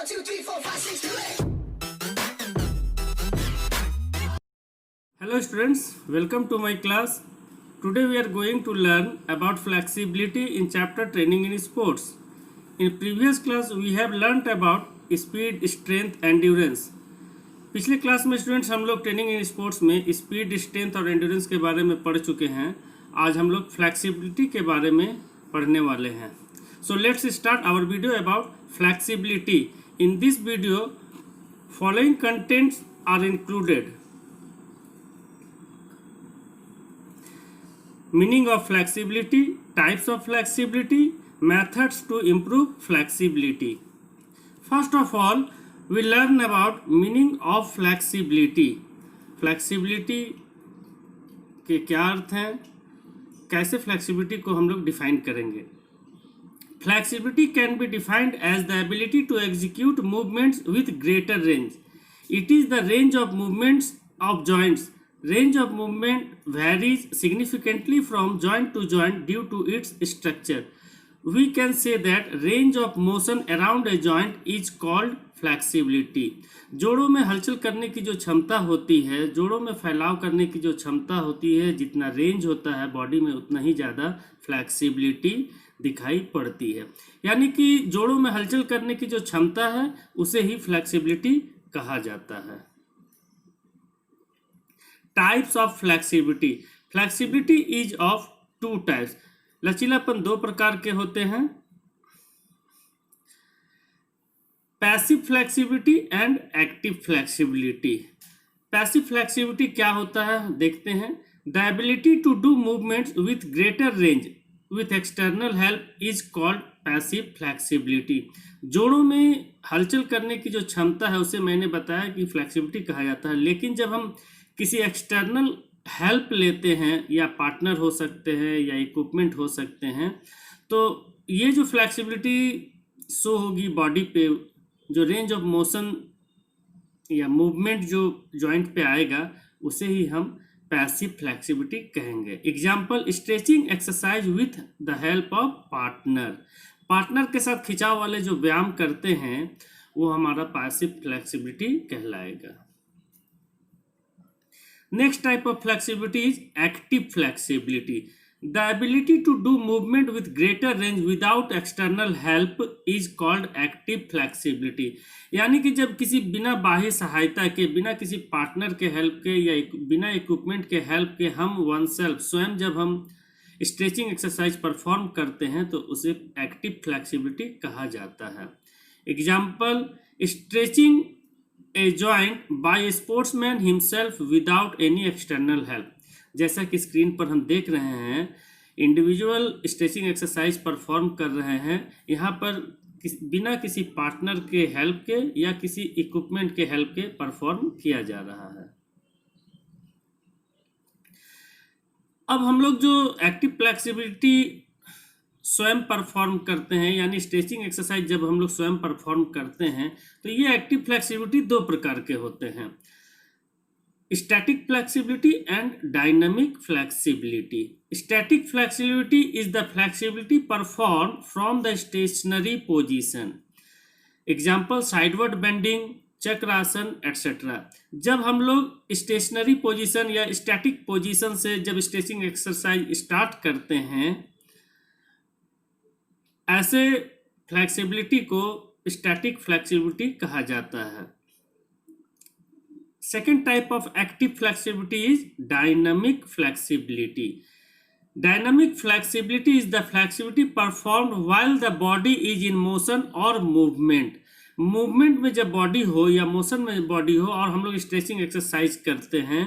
2, 3, 4, 5, 6, 2, 8. Hello students, welcome to my class. Today we are going to learn about flexibility in chapter training in sports. In previous class we have learnt about speed, strength, endurance. पिछले class में students हम लोग training in sports में speed, strength और endurance के बारे में पढ़ चुके हैं. आज हम लोग फ्लेक्सिबिलिटी के बारे में पढ़ने वाले हैं. So let's start our video about flexibility. In this video following contents are included. Meaning of flexibility, types of flexibility, methods to improve flexibility. First of all, we learn about meaning of flexibility. Flexibility के क्या अर्थ हैं, कैसे flexibility को हम लोग define करेंगे. Flexibility can be defined as the ability to execute movements with greater range. It is the range of movements of joints. Range of movement varies significantly from joint to joint due to its structure. We can say that range of motion around a joint is called flexibility. जोड़ों में हलचल करने की जो क्षमता होती है, जोड़ों में फैलाव करने की जो क्षमता होती है, जितना रेंज होता है बॉडी में उतना ही ज़्यादा फ्लैक्सिबिलिटी दिखाई पड़ती है. यानी कि जोड़ों में हलचल करने की जो क्षमता है उसे ही फ्लैक्सिबिलिटी कहा जाता है. Types of flexibility. Flexibility is of two types. लचीलापन दो प्रकार के होते हैं, passive flexibility and active flexibility. Passive flexibility क्या होता है देखते हैं. The ability to do movements with greater range with external help is called passive flexibility. जोड़ों में हलचल करने की जो क्षमता है उसे मैंने बताया कि फ्लैक्सिबिलिटी कहा जाता है. लेकिन जब हम किसी एक्सटर्नल हेल्प लेते हैं, या पार्टनर हो सकते हैं या इक्विपमेंट हो सकते हैं, तो ये जो फ्लैक्सिबिलिटी शो होगी बॉडी पे, जो रेंज ऑफ मोशन या मूवमेंट जो जॉइंट पे आएगा उसे ही हम पैसिव फ्लैक्सिबिलिटी कहेंगे. Example, stretching exercise with the help of partner. Partner के साथ खिंचाव वाले जो व्यायाम करते हैं वो हमारा पैसिव फ्लैक्सिबिलिटी कहलाएगा. Next type of flexibility is active flexibility. The ability to do movement with greater range without external help is called active flexibility. यानी कि जब किसी बिना बाह्य सहायता के, बिना किसी पार्टनर के हेल्प के या बिना इक्विपमेंट के हेल्प के हम वन सेल्फ स्वयं जब हम स्ट्रेचिंग एक्सरसाइज परफॉर्म करते हैं तो उसे एक्टिव फ्लैक्सिबिलिटी कहा जाता है. Example, stretching a joint by a sportsman himself without any external help. जैसा कि स्क्रीन पर हम देख रहे हैं, इंडिविजुअल स्ट्रेचिंग एक्सरसाइज परफॉर्म कर रहे हैं. यहाँ पर बिना किसी पार्टनर के हेल्प के या किसी इक्विपमेंट के हेल्प के परफॉर्म किया जा रहा है. अब हम लोग जो एक्टिव फ्लैक्सिबिलिटी स्वयं परफॉर्म करते हैं, यानी स्ट्रेचिंग एक्सरसाइज जब हम लोग स्वयं परफॉर्म करते हैं, तो ये एक्टिव फ्लैक्सिबिलिटी दो प्रकार के होते हैं, static flexibility and dynamic flexibility. Static flexibility is the flexibility perform from the stationary position. Example, sideward bending, chakrasana et cetera. जब हम लोग स्टेशनरी पोजीशन या स्टैटिक पोजीशन से जब स्ट्रेचिंग एक्सरसाइज स्टार्ट करते हैं, ऐसे फ्लैक्सिबिलिटी को स्टैटिक फ्लैक्सिबिलिटी कहा जाता है. Second type of active flexibility is dynamic flexibility. Dynamic flexibility is the flexibility performed while the body is in motion और मूवमेंट. मूवमेंट में जब बॉडी हो या मोशन में बॉडी हो और हम लोग स्ट्रेचिंग एक्सरसाइज करते हैं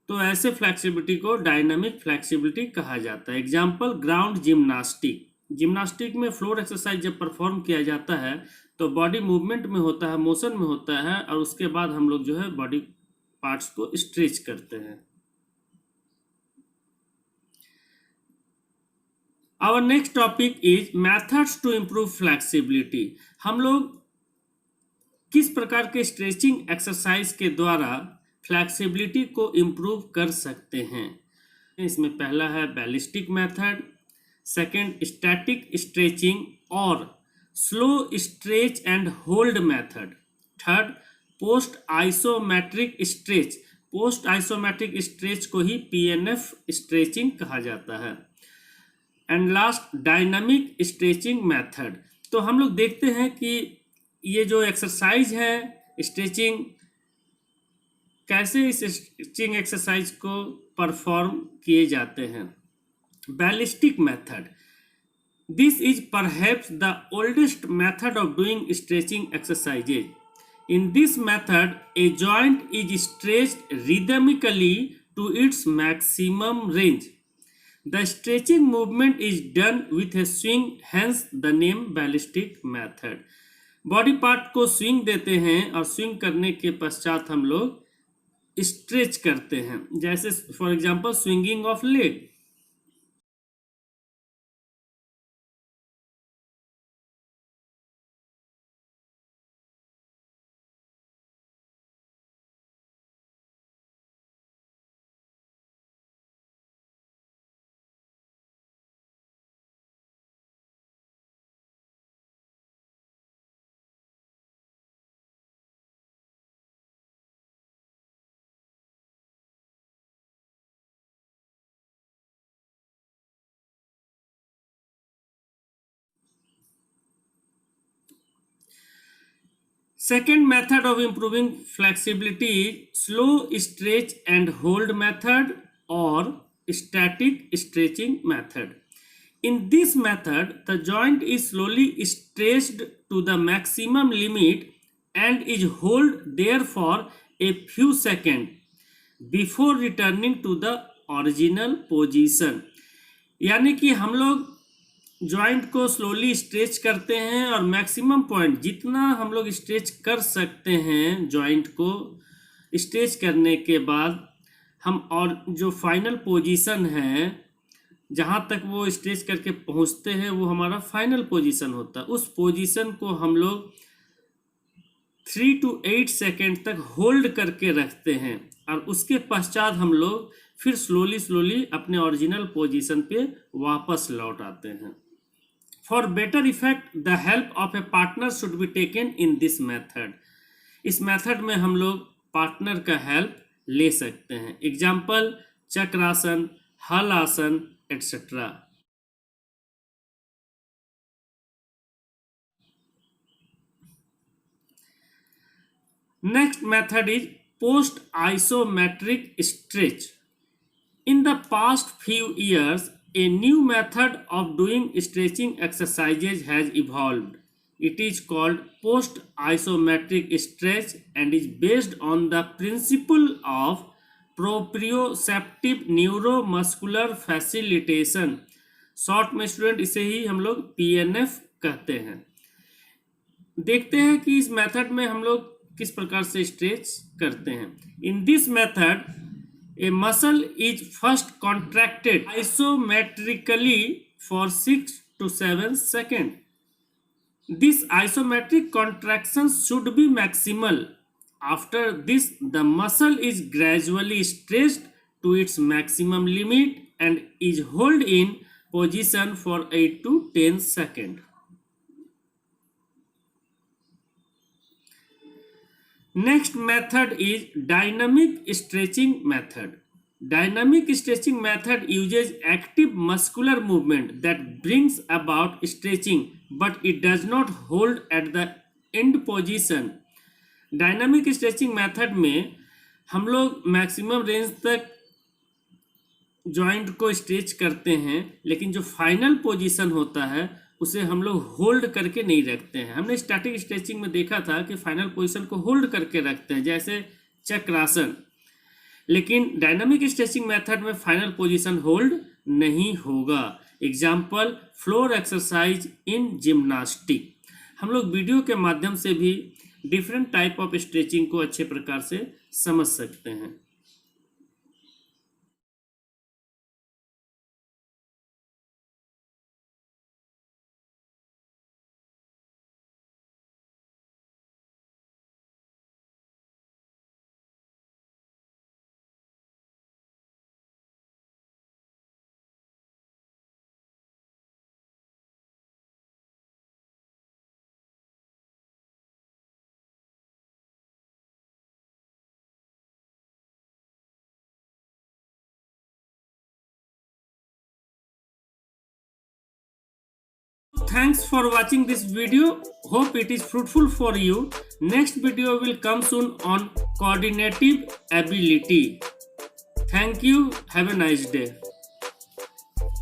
तो ऐसे फ्लैक्सिबिलिटी को डायनामिक फ्लैक्सिबिलिटी कहा जाता है. Example, ground gymnastic. जिम्नास्टिक में फ्लोर एक्सरसाइज जब परफॉर्म किया जाता है तो बॉडी मूवमेंट में होता है, मोशन में होता है, और उसके बाद हम लोग जो है बॉडी पार्ट्स को स्ट्रेच करते हैं. Our next topic is methods to improve flexibility. हम लोग किस प्रकार के स्ट्रेचिंग एक्सरसाइज के द्वारा फ्लैक्सिबिलिटी को इम्प्रूव कर सकते हैं. इसमें पहला है ballistic method, second static stretching और slow stretch and hold method. Third, post isometric stretch. Post isometric stretch को ही पीएनएफ स्ट्रेचिंग कहा जाता है। And last, dynamic stretching method. तो हम लोग देखते हैं कि ये जो एक्सरसाइज है स्ट्रेचिंग, कैसे इस स्ट्रेचिंग एक्सरसाइज को परफॉर्म किए जाते हैं। Ballistic method, this is perhaps the oldest method of doing stretching exercises. In this method, a joint is stretched rhythmically to its maximum range. The stretching movement is done with a swing, hence the name ballistic method. Body part को swing देते हैं और swing करने के पश्चात हम लोग stretch करते हैं, जैसे for example swinging of leg. Second method of improving flexibility is slow stretch and hold method or static stretching method. In this method, the joint is slowly stretched to the maximum limit and is held there for a few seconds before returning to the original position. यानी कि हम लोग joint को slowly stretch करते हैं और maximum point जितना हम लोग स्ट्रेच कर सकते हैं जॉइंट को स्ट्रेच करने के बाद हम, और जो फाइनल पोजीशन है जहाँ तक वो स्ट्रेच करके पहुँचते हैं वो हमारा फाइनल पोजीशन होता है। उस पोजीशन को हम लोग 3 to 8 सेकेंड तक होल्ड करके रखते हैं और उसके पश्चात हम लोग फिर स्लोली अपने ओरिजिनल पोजीशन पे वापस लौट आते हैं। For better effect the help of A partner should be taken in this method. इस मेथड में हम लोग पार्टनर का हेल्प ले सकते हैं। एग्जाम्पल, चक्रासन, हल आसन etcetera. Next method is post isometric stretch. In the past few years, a new method of doing stretching exercises has evolved. It is called post isometric stretch and is based on the principle of proprioceptive neuromuscular facilitation. Short में student इसे ही हम लोग PNF कहते हैं। देखते हैं कि इस मेथड में हम लोग किस प्रकार से स्ट्रेच करते हैं। In this method A muscle is first contracted isometrically for 6 to 7 seconds. This isometric contraction should be maximal. After this, the muscle is gradually stretched to its maximum limit and is held in position for 8 to 10 seconds. Next method is dynamic stretching method. Dynamic stretching method uses active muscular movement that brings about stretching, but it does not hold at the end position. Dynamic stretching method में हम लोग maximum range तक joint को stretch करते हैं, लेकिन जो final position होता है उसे हम लोग होल्ड करके नहीं रखते हैं। हमने स्टैटिक स्ट्रेचिंग में देखा था कि फाइनल पोजीशन को होल्ड करके रखते हैं, जैसे चक्रासन, लेकिन डायनामिक स्ट्रेचिंग मेथड में फाइनल पोजीशन होल्ड नहीं होगा। Example, floor exercise in gymnastic. हम लोग वीडियो के माध्यम से भी डिफरेंट टाइप ऑफ स्ट्रेचिंग को अच्छे प्रकार से समझ सकते हैं। thanks for watching this video. Hope it is fruitful for you. Next video will come soon on coordinative ability. Thank you. Have a nice day.